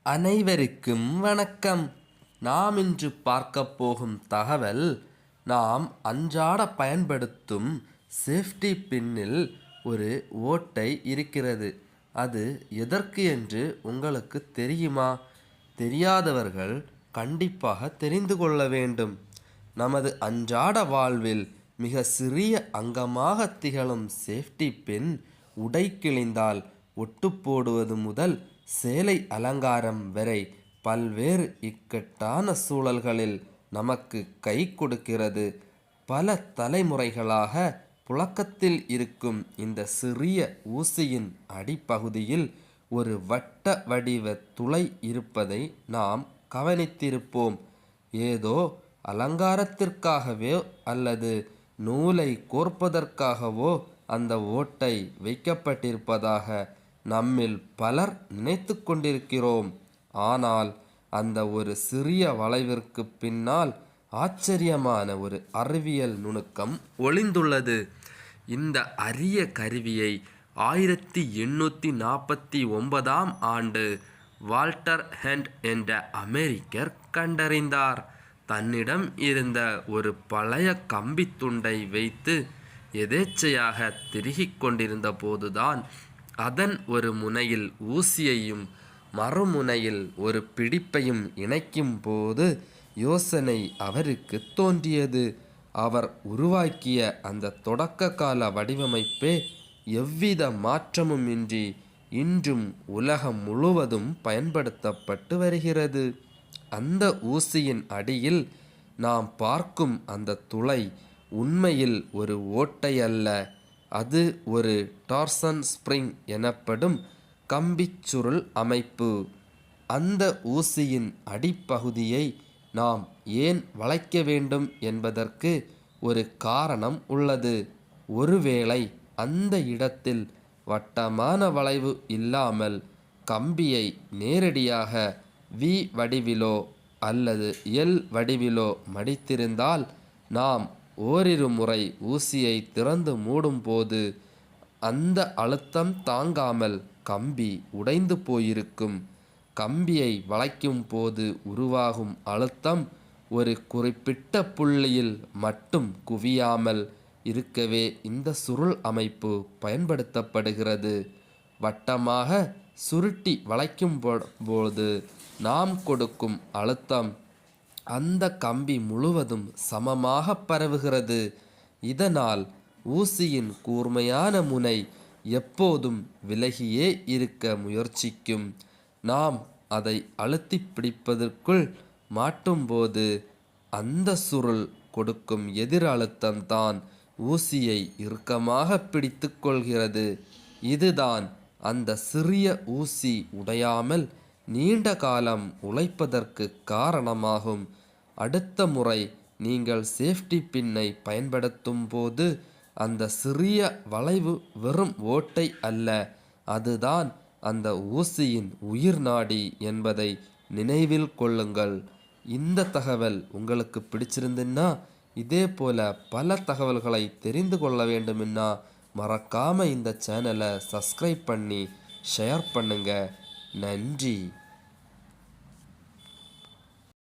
அனைவருக்கும் வணக்கம். நாம் இன்று பார்க்க போகும் தகவல், நாம் அன்றாட பயன்படுத்தும் சேஃப்டி பின்னில் ஒரு ஓட்டை இருக்கிறது. அது எதற்கு என்று உங்களுக்கு தெரியுமா? தெரியாதவர்கள் கண்டிப்பாக தெரிந்து கொள்ள வேண்டும். நமது அன்றாட வாழ்வில் மிக சிறிய அங்கமாக திகழும் சேஃப்டி பின் உடை கிழிந்தால் ஒட்டு போடுவது முதல் சேலை அலங்காரம் வரை பல்வேறு இக்கட்டான சூழல்களில் நமக்கு கை கொடுக்கிறது. பல தலைமுறைகளாக புழக்கத்தில் இருக்கும் இந்த சிறிய ஊசியின் அடிப்பகுதியில் ஒரு வட்ட வடிவ துளை இருப்பதை நாம் கவனித்திருப்போம். ஏதோ அலங்காரத்திற்காகவோ அல்லது நூலை கோர்ப்பதற்காகவோ அந்த ஓட்டை வைக்கப்பட்டிருப்பதாக நம்மில் பலர் நினைத்து கொண்டிருக்கிறோம். ஆனால் அந்த ஒரு சிறிய வளைவிற்கு பின்னால் ஆச்சரியமான ஒரு அறிவியல் நுணுக்கம் ஒளிந்துள்ளது. இந்த அரிய கருவியை 1849ஆம் ஆண்டு வால்டர் ஹெண்ட் என்ற அமெரிக்கர் கண்டறிந்தார். தன்னிடம் இருந்த ஒரு பழைய கம்பி துண்டை வைத்து எதேச்சையாக திருகிக் கொண்டிருந்த போதுதான் அதன் ஒரு முனையில் ஊசியையும் மறுமுனையில் ஒரு பிடிப்பையும் இணைக்கும் போது யோசனை அவருக்கு தோன்றியது. அவர் உருவாக்கிய அந்த தொடக்க கால வடிவமைப்பே எவ்வித மாற்றமும் இன்றி இன்றும் உலகம் முழுவதும் பயன்படுத்தப்பட்டு வருகிறது. அந்த ஊசியின் அடியில் நாம் பார்க்கும் அந்த துளை உண்மையில் ஒரு ஓட்டை அல்ல. அது ஒரு டார்சன் ஸ்ப்ரிங் எனப்படும் கம்பிச்சுருள் அமைப்பு. அந்த ஊசியின் அடிப்பகுதியை நாம் ஏன் வளைக்க வேண்டும் என்பதற்கு ஒரு காரணம் உள்ளது. ஒருவேளை அந்த இடத்தில் வட்டமான வளைவு இல்லாமல் கம்பியை நேரடியாக வி வடிவிலோ அல்லது எல் வடிவிலோ மடித்திருந்தால் நாம் ஓரிரு முறை ஊசியை திறந்து மூடும்போது அந்த அழுத்தம் தாங்காமல் கம்பி உடைந்து போயிருக்கும். கம்பியை வளைக்கும் போது உருவாகும் அழுத்தம் ஒரு குறிப்பிட்ட புள்ளியில் மட்டும் குவியாமல் இருக்கவே இந்த சுருள் அமைப்பு பயன்படுத்தப்படுகிறது. வட்டமாக சுருட்டி வளைக்கும் போது நாம் கொடுக்கும் அழுத்தம் அந்த கம்பி முழுவதும் சமமாக பரவுகிறது. இதனால் ஊசியின் கூர்மையான முனை எப்போதும் விலகியே இருக்க முயற்சிக்கும். நாம் அதை அழுத்தி பிடிப்பதற்குள் மாட்டும்போது அந்த சுருள் கொடுக்கும் எதிர் அழுத்தம்தான் ஊசியை இறுக்கமாக பிடித்து கொள்கிறது. இதுதான் அந்த சிறிய ஊசி உடையாமல் நீண்ட காலம் உழைப்பதற்கு காரணமாகும். அடுத்த முறை நீங்கள் சேஃப்டி பின்னை பயன்படுத்தும் போது அந்த சிறிய வளைவு வெறும் ஓட்டை அல்ல, அதுதான் அந்த ஊசியின் உயிர் நாடி என்பதை நினைவில் கொள்ளுங்கள். இந்த தகவல் உங்களுக்கு பிடிச்சிருந்துன்னா, இதே போல பல தகவல்களை தெரிந்து கொள்ள வேண்டும்னா மறக்காமல் இந்த சேனலை சப்ஸ்கிரைப் பண்ணி ஷேர் பண்ணுங்க. நன்றி.